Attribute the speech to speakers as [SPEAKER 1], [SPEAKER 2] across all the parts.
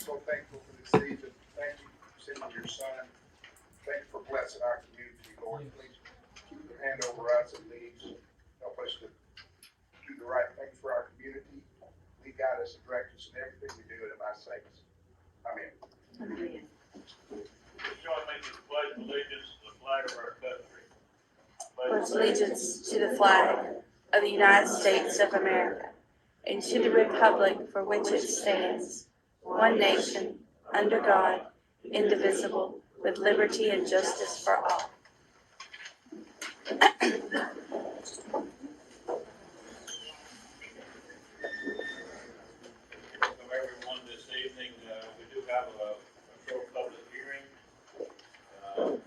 [SPEAKER 1] so thankful for this season. Thank you for sending your son. Thank you for blessing our community, Lord. Please keep your hand over us and Leeds. Help us to do the right things for our community. Lead, guide us and direct us in everything we do in my sakes. Amen.
[SPEAKER 2] Amen.
[SPEAKER 3] Join me to the pledge of allegiance to the flag of our country.
[SPEAKER 2] Pledge allegiance to the flag of the United States of America and to the republic for which it stands, one nation, under God, indivisible, with liberty and justice for all.
[SPEAKER 3] Welcome everyone this evening. We do have a short public hearing.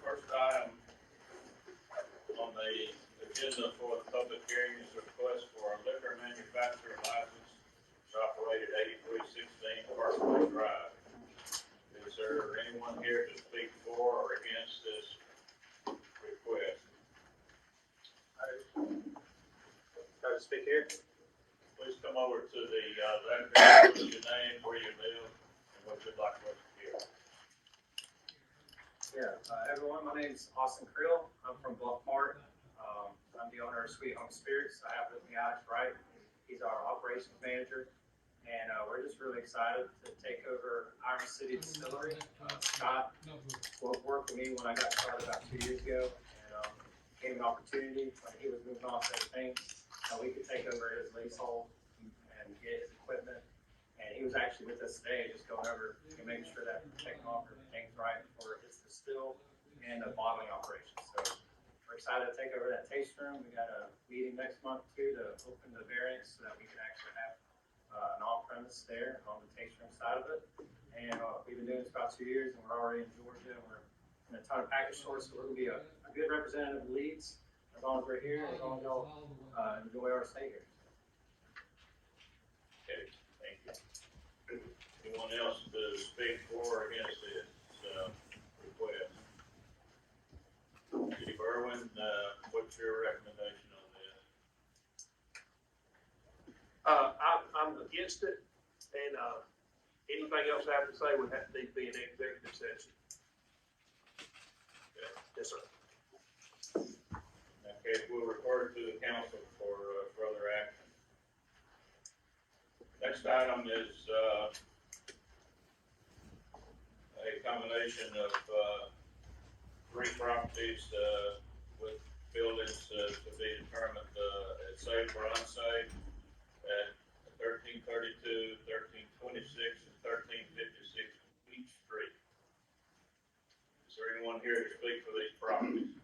[SPEAKER 3] First item on the agenda for the public hearing is a request for a liquor manufacturer license to operate at 8316 Parkway Drive. Is there anyone here to speak for or against this request?
[SPEAKER 4] How to speak here?
[SPEAKER 3] Please come over to the lectern with your name, where you live, and what you'd like for us to hear.
[SPEAKER 4] Yeah, everyone, my name is Austin Creel. I'm from Bluff Mart. I'm the owner of Sweet Home Spirits. I have with me Alex Wright. He's our operations manager. And we're just really excited to take over Iron City Distillery. Scott worked with me when I got started about 2 years ago. And gave me an opportunity when he was moving on to other things. We could take over his leasehold and get his equipment. And he was actually with us today, just going over and making sure that we're checking off everything's right for his distill and the bottling operation. So we're excited to take over that taste room. We got a meeting next month too to open the variants so that we can actually have an off-premise there on the taste room side of it. And we've been doing this about 2 years, and we're already in Georgia. And we're in a ton of package stores, so we'll be a good representative of Leeds as long as we're here, as long as y'all enjoy our stay here.
[SPEAKER 3] Okay, thank you. Anyone else to speak for or against this request? Chief Irwin, what's your recommendation on this?
[SPEAKER 5] I'm against it, and anything else I have to say would have to be an executive session. Yes, sir.
[SPEAKER 3] Okay, we'll refer to the council for further action. Next item is a combination of 3 properties with buildings to be determined as safe or unsafe at 1332, 1326, and 1356 Beach Street. Is there anyone here to speak for these properties?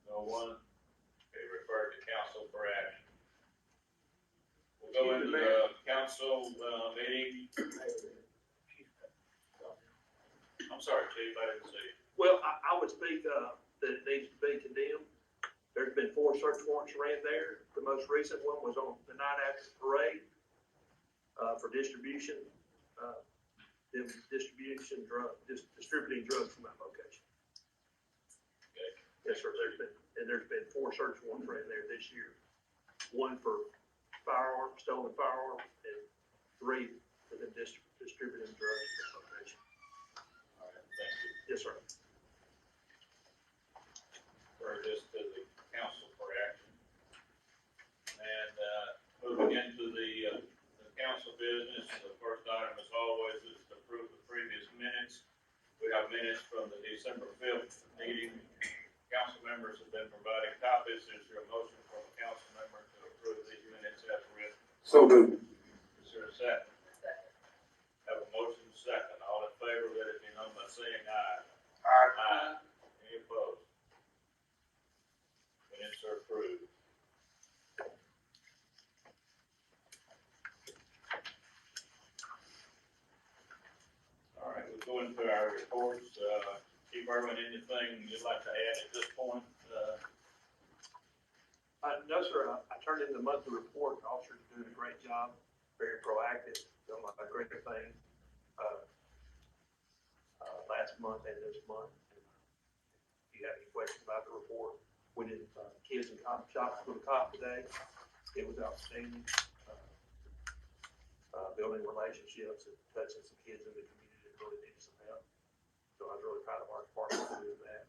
[SPEAKER 3] No one? Okay, refer to council for action. We'll go into the council meeting. I'm sorry, Chief, I didn't see.
[SPEAKER 5] Well, I would speak that it needs to be condemned. There's been 4 search warrants ran there. The most recent one was on the night after the parade for distribution, distributing drugs from that location.
[SPEAKER 3] Okay.
[SPEAKER 5] Yes, sir. There's been 4 search warrants ran there this year. 1 for firearms, stolen firearms, and 3 for them distributing drugs from that location.
[SPEAKER 3] All right, thank you.
[SPEAKER 5] Yes, sir.
[SPEAKER 3] Refer this to the council for action. And moving into the council business, the first item, as always, is to approve the previous minutes. We have minutes from the December 5th meeting. Council members have been provided copies. Is there a motion from a council member to approve these minutes as written?
[SPEAKER 1] So moved.
[SPEAKER 3] Is there a second? Have a motion second. All in favor, let it be known by saying aye.
[SPEAKER 1] Aye.
[SPEAKER 3] Any opposed? Minutes are approved. All right, we'll go into our reports. Chief Irwin, anything you'd like to add at this point?
[SPEAKER 5] No, sir. I turned in the monthly report. The officers are doing a great job, very proactive, doing a great thing last month and this month. If you have any questions about the report, we did kids and cop shops for the cop today. It was outstanding. building relationships and touching some kids in the community that really needed some help. So I was really proud of our department for doing that.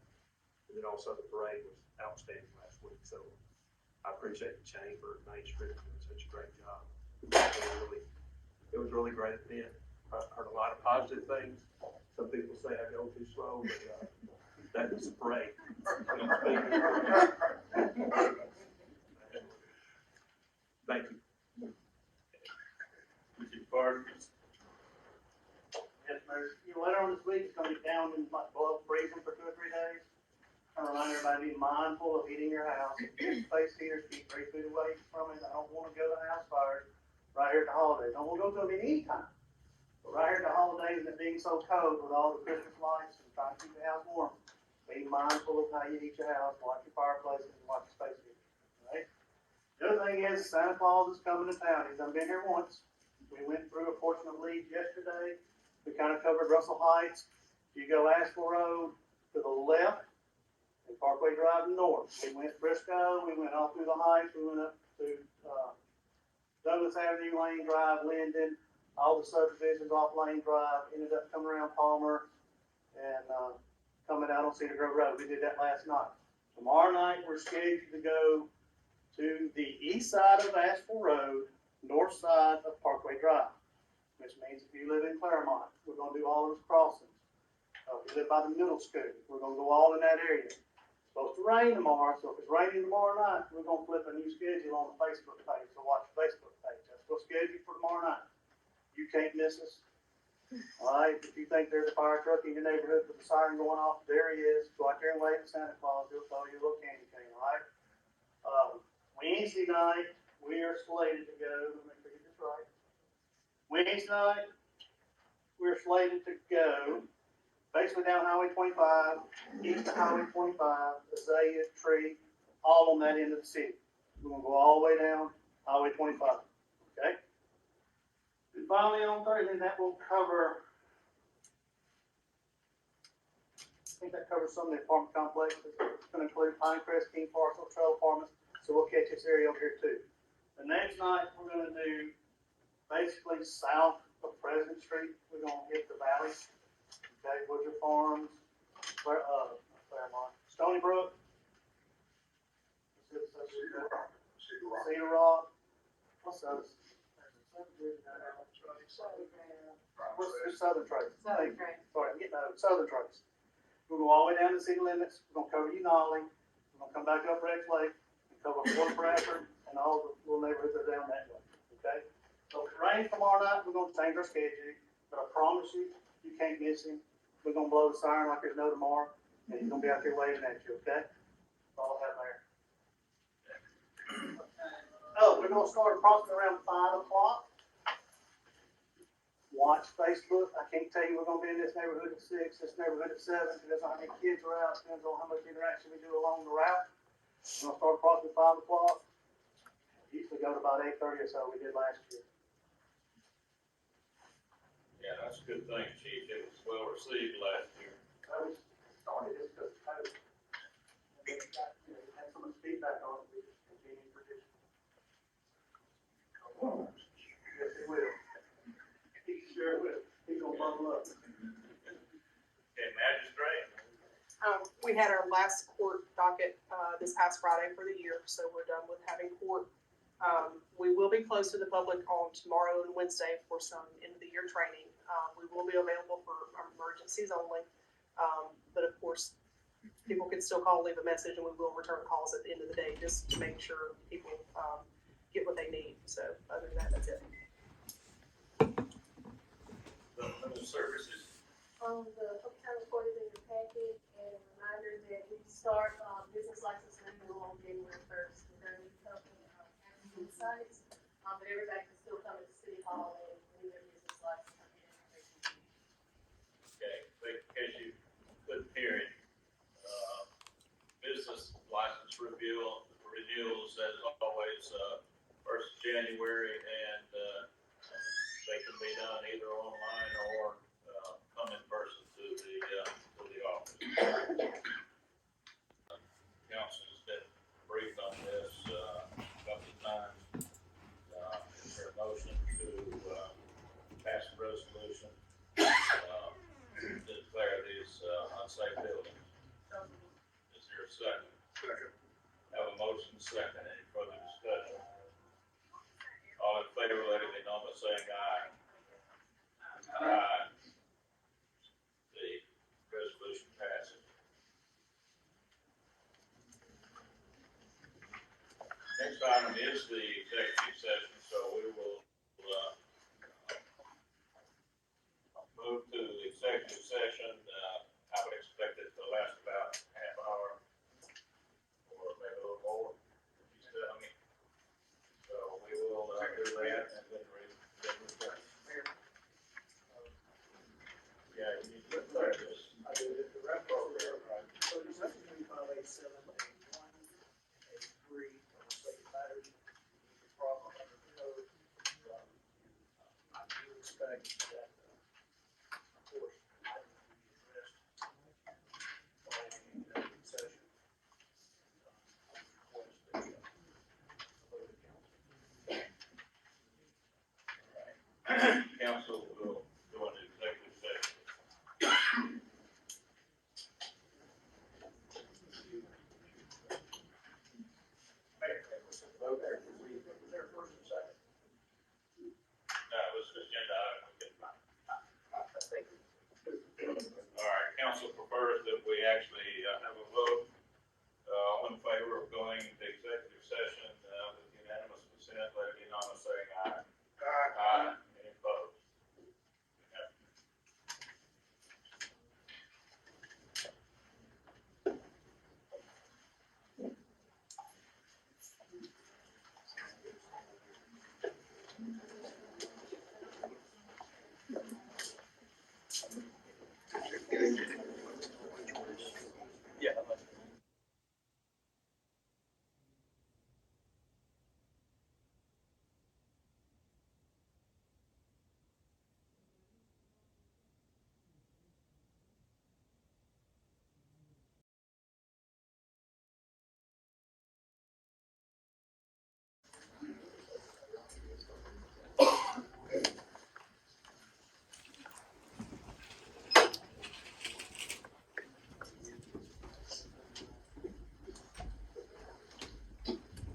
[SPEAKER 5] And then also the parade was outstanding last week, so I appreciate the chamber and Main Street doing such a great job. It was really great event. I heard a lot of positive things. Some people say I go too slow, but that was a parade. Thank you.
[SPEAKER 3] Mr. Parsons?
[SPEAKER 6] Yes, Mayor. Later on this week, it's gonna be down in like below freezing for 2 or 3 days. I remind everybody to be mindful of heating your house. Space heaters, keep 3 feet away from it. I don't wanna go to house fires right here at the holidays. Don't wanna go to them any time. But right here at the holidays and it being so cold with all the Christmas lights and trying to keep the house warm, be mindful of how you heat your house, watch your fireplaces and watch your space heaters, right? The other thing is Santa Claus is coming to town. He's done been here once. We went through a portion of Leeds yesterday. We kind of covered Russell Heights. You go Asheville Road to the left and Parkway Drive north. We went Frisco, we went all through the Heights, we went up to Douglas Avenue, Lane Drive, Linden, all the subdivisions off Lane Drive, ended up coming around Palmer and coming out on Cedar Grove Road. We did that last night. Tomorrow night, we're scheduled to go to the east side of Asheville Road, north side of Parkway Drive, which means if you live in Claremont, we're gonna do all those crossings. If you live by the middle school, we're gonna go all in that area. It's supposed to rain tomorrow, so if it's raining tomorrow night, we're gonna flip a new schedule on the Facebook page, so watch the Facebook page. That's what's scheduled for tomorrow night. You can't miss us. All right, if you think there's a fire truck in your neighborhood with a siren going off, there he is. Go out there and wave at Santa Claus, he'll throw you a little candy cane, all right? Wednesday night, we are slated to go, let me get this right. Wednesday night, we're slated to go basically down Highway 25, east of Highway 25, Azalea Tree, all on that end of the city. We're gonna go all the way down Highway 25, okay? And finally on Thursday, that will cover, I think that covers some of the apartment complexes. It's gonna include Pinecrest, King Parcel, Trail Apartments, so we'll catch this area over here too. The next night, we're gonna do basically south of President Street. We're gonna hit the valley, okay, Woodger Farms, Claremont, Stony Brook, Cedar Rock, what's those? What's Southern Trace?
[SPEAKER 2] Southern Trace.
[SPEAKER 6] Sorry, I'm getting those, Southern Trace. We'll go all the way down to city limits, we're gonna cover Unali, we're gonna come back up Rex Lake, and cover Fort Bradford, and all the little neighborhoods that are down that way, okay? So if it rains tomorrow night, we're gonna change our schedule, but I promise you, you can't miss him. We're gonna blow the siren like there's no tomorrow, and he's gonna be out there waving at you, okay? That's all I have there. Oh, we're gonna start approximately around 5 o'clock. Watch Facebook. I can't tell you we're gonna be in this neighborhood at 6, this neighborhood at 7, depends on how many kids are out, depends on how much interaction we do along the route. We're gonna start approximately 5 o'clock. Usually go to about 8:30 or so, we did last year.
[SPEAKER 3] Yeah, that's a good thing, Chief. It was well received last year.
[SPEAKER 6] I was started just because I was, had so much feedback on it, we just continued tradition. Yes, he will. He sure will. He's gonna bubble up.
[SPEAKER 3] Okay, magistrate?
[SPEAKER 7] We had our last court docket, this past Friday for the year, so we're done with having court. We will be closed to the public on tomorrow and Wednesday for some end of the year training. We will be available for emergencies only. But of course, people can still call, leave a message, and we will return calls at the end of the day just to make sure people, get what they need. So other than that, that's it.
[SPEAKER 3] The services?
[SPEAKER 8] The public time report is in your packet, and a reminder that we start, business license renewal on January 1st. We're going to be helping, applicant sites, but everybody can still come to City Hall and renew their business license.
[SPEAKER 3] Okay, in case you couldn't hear it, business license renewals as always, first January, and, they can be done either online or, come in person to the office. Council's been briefed on this, a couple of times. Is there a motion to, a second?
[SPEAKER 1] Second.
[SPEAKER 3] Have a motion second. Any further discussion? All in favor, let it be known by saying aye. Aye. The resolution passes. Next item is the executive session, so we will, move to the executive session. I would expect it to last about half hour or maybe a little more. You tell me. So we will, do that and then return. Yeah, you need to declare this.
[SPEAKER 6] I did it, the rep program, right? So there's nothing to 587, A1, A3, state battery, problem under the code. I do expect that, of course, I will be addressed by an executive session. Request the, vote of council.
[SPEAKER 3] Council will go into executive session.
[SPEAKER 6] Vote there, we was there first and second.
[SPEAKER 3] It was agenda item.
[SPEAKER 6] Thank you.
[SPEAKER 3] All right, council prefers that we actually have a vote, all in favor of going into executive session, with unanimous consent, let it be known by saying aye. Aye. Any opposed?
[SPEAKER 5] Yeah.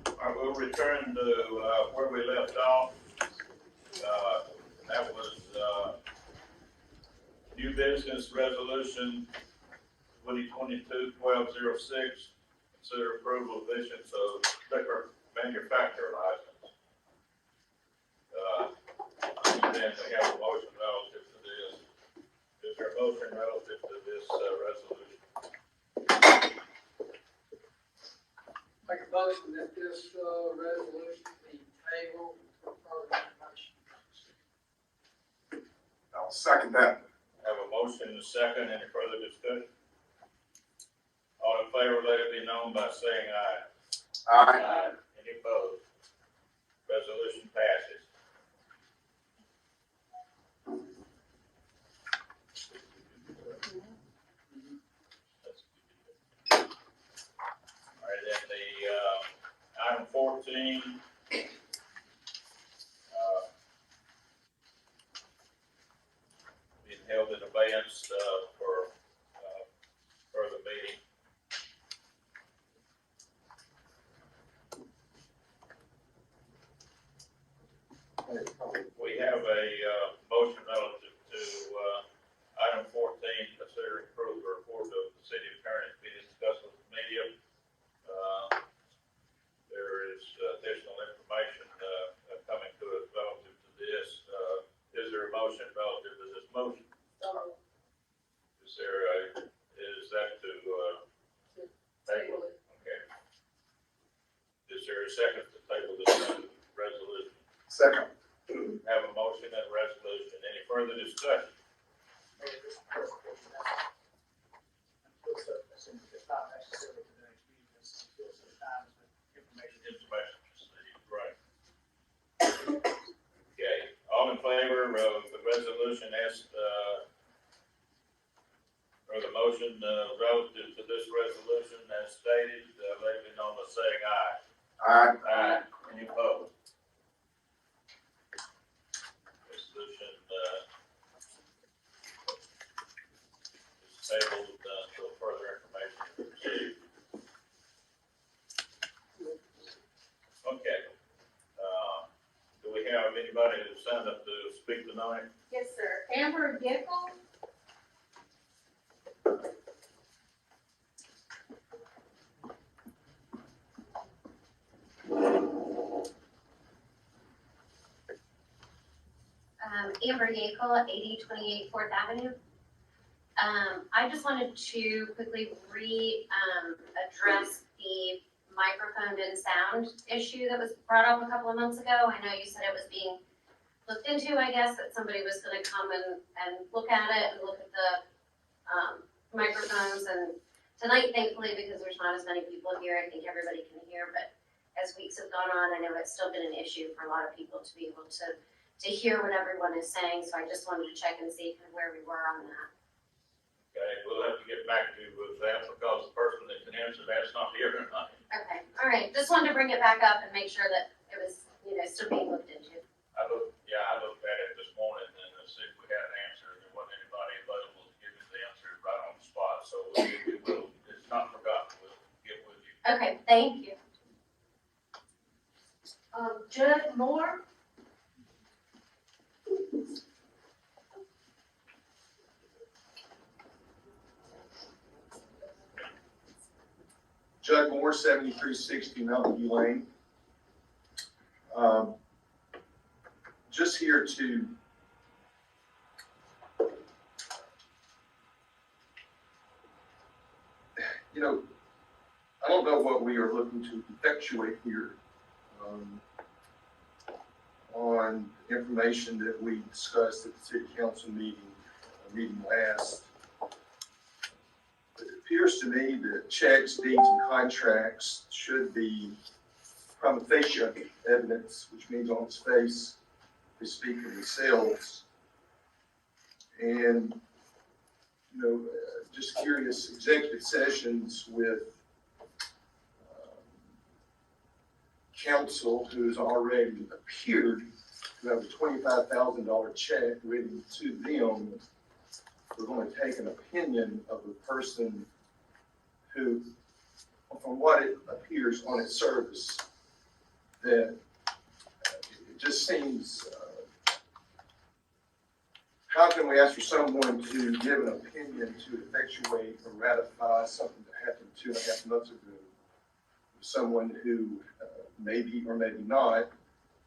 [SPEAKER 3] All right, we'll return to, where we left off. That was, new business resolution 2022-1206. Consider approval of issuance of liquor manufacturer license. Then we have a motion relative to this. Is there a motion relative to this, resolution?
[SPEAKER 9] Make a motion that this, resolution be tabled for further information.
[SPEAKER 1] I'll second that.
[SPEAKER 3] Have a motion and a second. Any further discussion? All in favor, let it be known by saying aye.
[SPEAKER 1] Aye.
[SPEAKER 3] Any opposed? Resolution passes. All right, then item 14. Being held in abeyance, for, further meeting. We have a, motion relative to, item 14, considering approval of report of the city attorney to be discussed with the media. There is additional information, coming to us relative to this. Is there a motion relative to this motion? Is there is that to, table it? Okay. Is there a second to table this resolution?
[SPEAKER 1] Second.
[SPEAKER 3] Have a motion and a resolution. Any further discussion?
[SPEAKER 6] It's not necessarily today's meeting, it's still some times with information.
[SPEAKER 3] Information received, right. Okay, all in favor of the resolution as, or the motion, relative to this resolution as stated, let it be known by saying aye.
[SPEAKER 1] Aye.
[SPEAKER 3] Aye. Any opposed? Resolution, is tabled, until further information is received. tonight?
[SPEAKER 8] Yes, sir. Amber Gickel. Amber Gickel, 8028 4th Avenue. I just wanted to quickly address the microphone and sound issue that was brought up a couple of months ago. I know you said it was being looked into, I guess, that somebody was gonna come and look at it and look at the, microphones. And tonight, thankfully, because there's not as many people here, I think everybody can hear, but as weeks have gone on, I know it's still been an issue for a lot of people to be able to hear what everyone is saying. So I just wanted to check and see kind of where we were on that.
[SPEAKER 3] Okay, we'll have to get back to you with that because the person that can answer that's not here tonight.
[SPEAKER 8] Okay, all right, just wanted to bring it back up and make sure that it was, still being looked into.
[SPEAKER 3] I looked at it this morning and see if we had an answer. There wasn't anybody available to give us the answer right on the spot, so we will, it's not forgotten, we'll get with you.
[SPEAKER 8] Okay, thank you. Judd Moore?
[SPEAKER 1] Judd Moore, 7360 Mountain View Lane. Just here to I don't know what we are looking to effectuate here on information that we discussed at the city council meeting last. It appears to me that checks, deeds, and contracts should be prima facie evidence, which means on its face they speak for themselves. And just curious, executive sessions with counsel who's already appeared to have a $25,000 check written to them. We're going to take an opinion of the person who, from what it appears on its surface, that it just seems, how can we ask for someone to give an opinion to effectuate or ratify something that happened 2.5 months ago? Someone who maybe or maybe not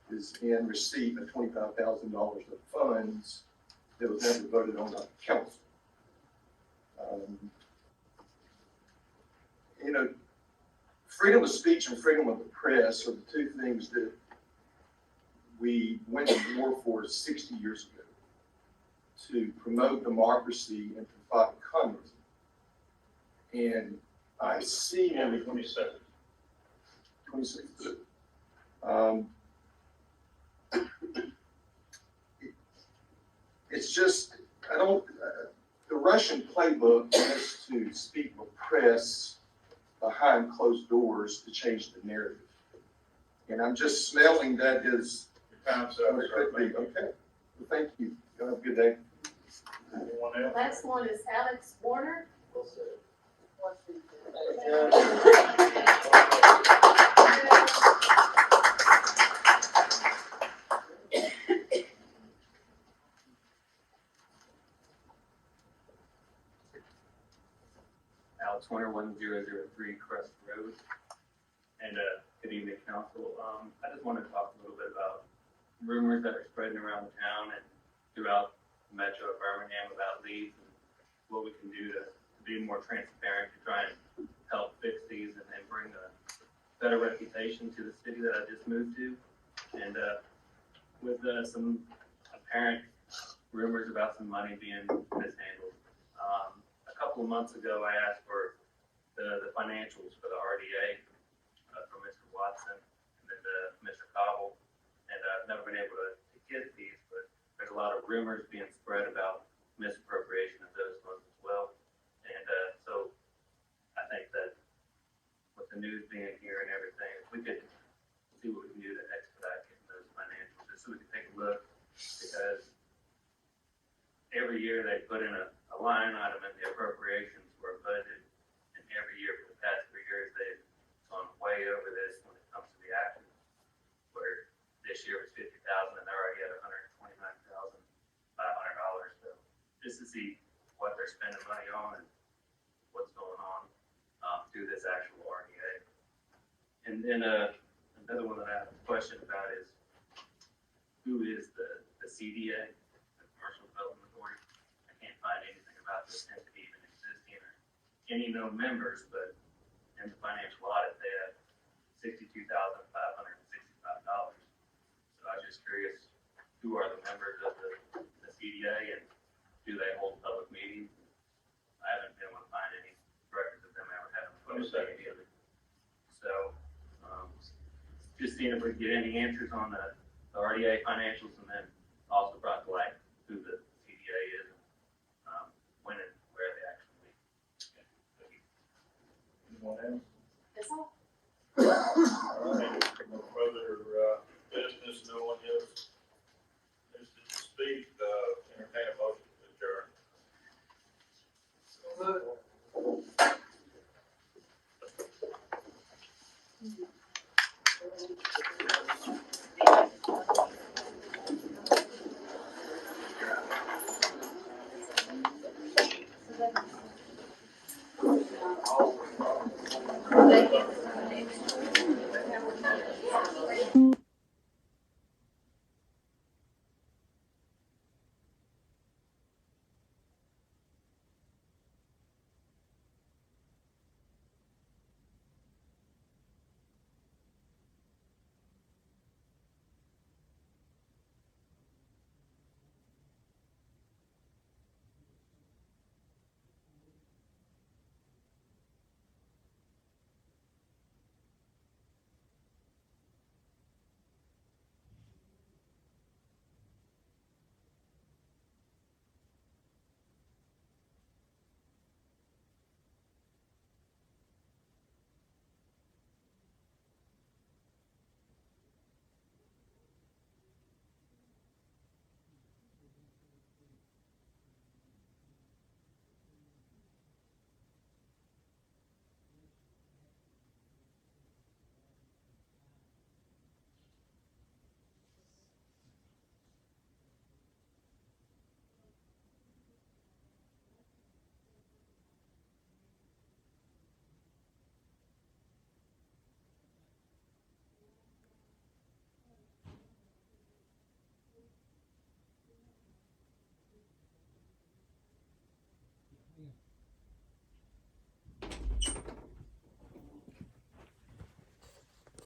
[SPEAKER 1] is in receipt of $25,000 of funds that was never voted on by the council. Freedom of speech and freedom of the press are the two things that we went to war for 60 years ago to promote democracy and to fight communism. And I see
[SPEAKER 3] Yeah, 27.
[SPEAKER 1] 26. It's just, the Russian playbook is to speak with press behind closed doors to change the narrative. And I'm just smelling that is
[SPEAKER 3] Your time's
[SPEAKER 1] what
[SPEAKER 3] up,
[SPEAKER 1] it
[SPEAKER 3] sir.
[SPEAKER 1] could be. Okay. Well, thank you. Y'all have a good day.
[SPEAKER 3] Anyone else?
[SPEAKER 8] Last one is Alex Warner.
[SPEAKER 4] Alex Winter, 1003 Crest Road. And good evening, council. I just want to talk a little bit about rumors that are spreading around the town and throughout Metro Birmingham about Leeds and what we can do to be more transparent to try and help fix these and bring a better reputation to the city that I just moved to. And with some apparent rumors about some money being mishandled. A couple of months ago, I asked for the financials for the RDA from Mr. Watson and then Mr. Cobble, and I've never been able to get these, but there's a lot of rumors being spread about misappropriation of those funds as well. And so I think that with the news being here and everything, if we could see what we can do to expedite getting those financials, just so we can take a look, because every year they put in a line item in the appropriations for a budget, and every year for the past 3 years they've gone way over this when it comes to the actions. Where this year was 50,000 and they're already at 129,000 through this actual RDA. And then, another one that I have a question about is, who is the CDA, the Commercial Development Authority? I can't find anything about this entity even existing or any known members, but in the financial audit, they have $62,565. So I was just curious, who are the members of the CDA and do they hold public meetings? I haven't been able to find any records of them ever having a public meeting. So, just seeing if we can get any answers on the RDA financials, and then also brought to light who the CDA is, when and where they actually meet.
[SPEAKER 3] Anyone else?
[SPEAKER 8] That's all.
[SPEAKER 3] All right, no further, business, no one else is to speak, entertain a motion to adjourn.
[SPEAKER 8] They